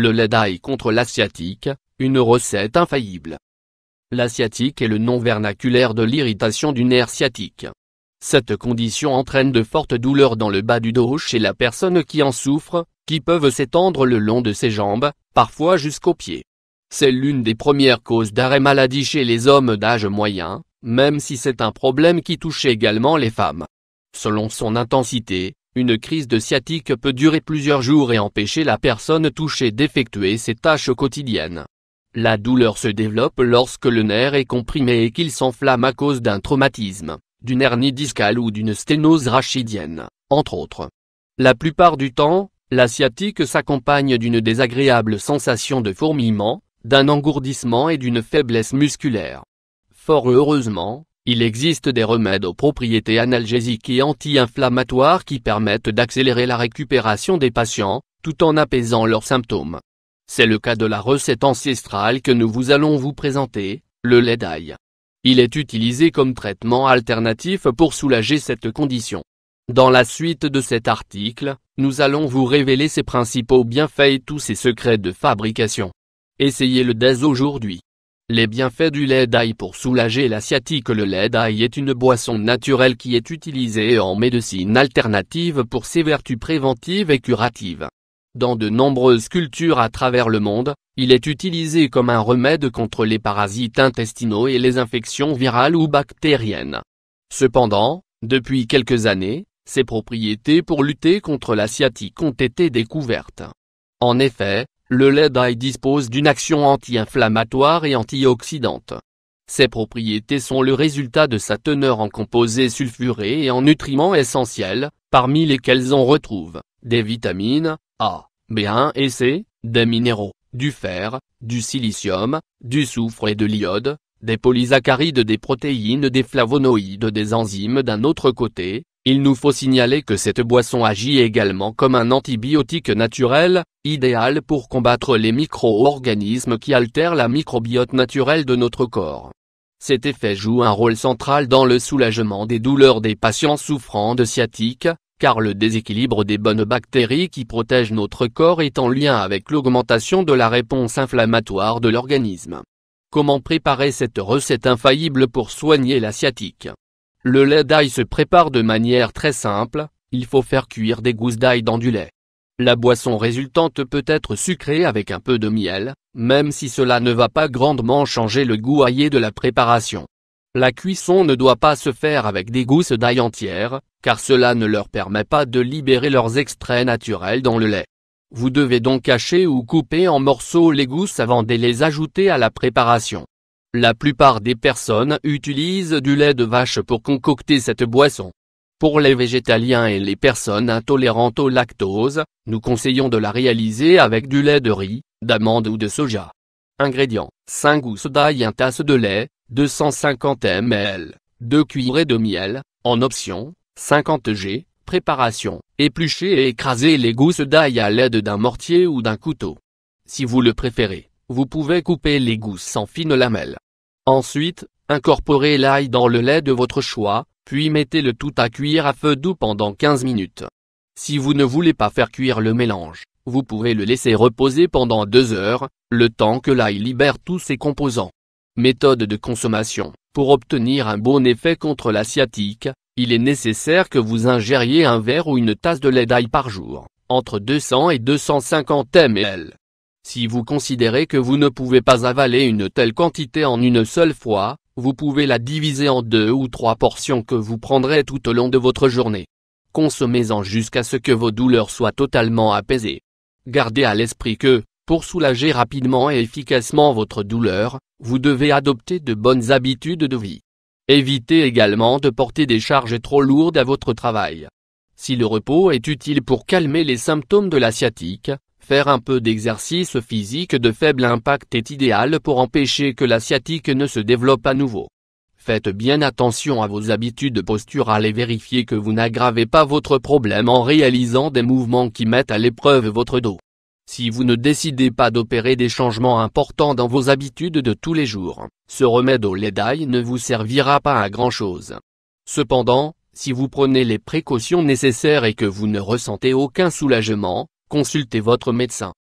Le lait d'ail contre la sciatique, une recette infaillible. La sciatique est le nom vernaculaire de l'irritation du nerf sciatique. Cette condition entraîne de fortes douleurs dans le bas du dos chez la personne qui en souffre, qui peuvent s'étendre le long de ses jambes, parfois jusqu'aux pieds. C'est l'une des premières causes d'arrêt maladie chez les hommes d'âge moyen, même si c'est un problème qui touche également les femmes. Selon son intensité, une crise de sciatique peut durer plusieurs jours et empêcher la personne touchée d'effectuer ses tâches quotidiennes. La douleur se développe lorsque le nerf est comprimé et qu'il s'enflamme à cause d'un traumatisme, d'une hernie discale ou d'une sténose rachidienne, entre autres. La plupart du temps, la sciatique s'accompagne d'une désagréable sensation de fourmillement, d'un engourdissement et d'une faiblesse musculaire. Fort heureusement, il existe des remèdes aux propriétés analgésiques et anti-inflammatoires qui permettent d'accélérer la récupération des patients, tout en apaisant leurs symptômes. C'est le cas de la recette ancestrale que nous allons vous présenter, le lait d'ail. Il est utilisé comme traitement alternatif pour soulager cette condition. Dans la suite de cet article, nous allons vous révéler ses principaux bienfaits et tous ses secrets de fabrication. Essayez-le dès aujourd'hui. Les bienfaits du lait d'ail pour soulager la sciatique. Le lait d'ail est une boisson naturelle qui est utilisée en médecine alternative pour ses vertus préventives et curatives. Dans de nombreuses cultures à travers le monde, il est utilisé comme un remède contre les parasites intestinaux et les infections virales ou bactériennes. Cependant, depuis quelques années, ses propriétés pour lutter contre la sciatique ont été découvertes. En effet, le lait d'ail dispose d'une action anti-inflammatoire et antioxydante. Ces propriétés sont le résultat de sa teneur en composés sulfurés et en nutriments essentiels, parmi lesquels on retrouve des vitamines A, B1 et C, des minéraux, du fer, du silicium, du soufre et de l'iode, des polysaccharides, des protéines, des flavonoïdes, des enzymes. D'un autre côté, il nous faut signaler que cette boisson agit également comme un antibiotique naturel, idéal pour combattre les micro-organismes qui altèrent la microbiote naturelle de notre corps. Cet effet joue un rôle central dans le soulagement des douleurs des patients souffrant de sciatique, car le déséquilibre des bonnes bactéries qui protègent notre corps est en lien avec l'augmentation de la réponse inflammatoire de l'organisme. Comment préparer cette recette infaillible pour soigner la sciatique? Le lait d'ail se prépare de manière très simple, il faut faire cuire des gousses d'ail dans du lait. La boisson résultante peut être sucrée avec un peu de miel, même si cela ne va pas grandement changer le goût aillé de la préparation. La cuisson ne doit pas se faire avec des gousses d'ail entières, car cela ne leur permet pas de libérer leurs extraits naturels dans le lait. Vous devez donc hacher ou couper en morceaux les gousses avant de les ajouter à la préparation. La plupart des personnes utilisent du lait de vache pour concocter cette boisson. Pour les végétaliens et les personnes intolérantes au lactose, nous conseillons de la réaliser avec du lait de riz, d'amande ou de soja. Ingrédients: 5 gousses d'ail, 1 tasse de lait, 250 ml, 2 cuillerées de miel, en option, 50 g. Préparation: éplucher et écraser les gousses d'ail à l'aide d'un mortier ou d'un couteau. Si vous le préférez, vous pouvez couper les gousses en fines lamelles. Ensuite, incorporez l'ail dans le lait de votre choix, puis mettez le tout à cuire à feu doux pendant 15 minutes. Si vous ne voulez pas faire cuire le mélange, vous pouvez le laisser reposer pendant 2 heures, le temps que l'ail libère tous ses composants. Méthode de consommation: pour obtenir un bon effet contre la sciatique, il est nécessaire que vous ingériez un verre ou une tasse de lait d'ail par jour, entre 200 et 250 ml. Si vous considérez que vous ne pouvez pas avaler une telle quantité en une seule fois, vous pouvez la diviser en 2 ou 3 portions que vous prendrez tout au long de votre journée. Consommez-en jusqu'à ce que vos douleurs soient totalement apaisées. Gardez à l'esprit que, pour soulager rapidement et efficacement votre douleur, vous devez adopter de bonnes habitudes de vie. Évitez également de porter des charges trop lourdes à votre travail. Si le repos est utile pour calmer les symptômes de la sciatique, faire un peu d'exercice physique de faible impact est idéal pour empêcher que la sciatique ne se développe à nouveau. Faites bien attention à vos habitudes posturales et vérifiez que vous n'aggravez pas votre problème en réalisant des mouvements qui mettent à l'épreuve votre dos. Si vous ne décidez pas d'opérer des changements importants dans vos habitudes de tous les jours, ce remède au lait d'ail ne vous servira pas à grand-chose. Cependant, si vous prenez les précautions nécessaires et que vous ne ressentez aucun soulagement, consultez votre médecin.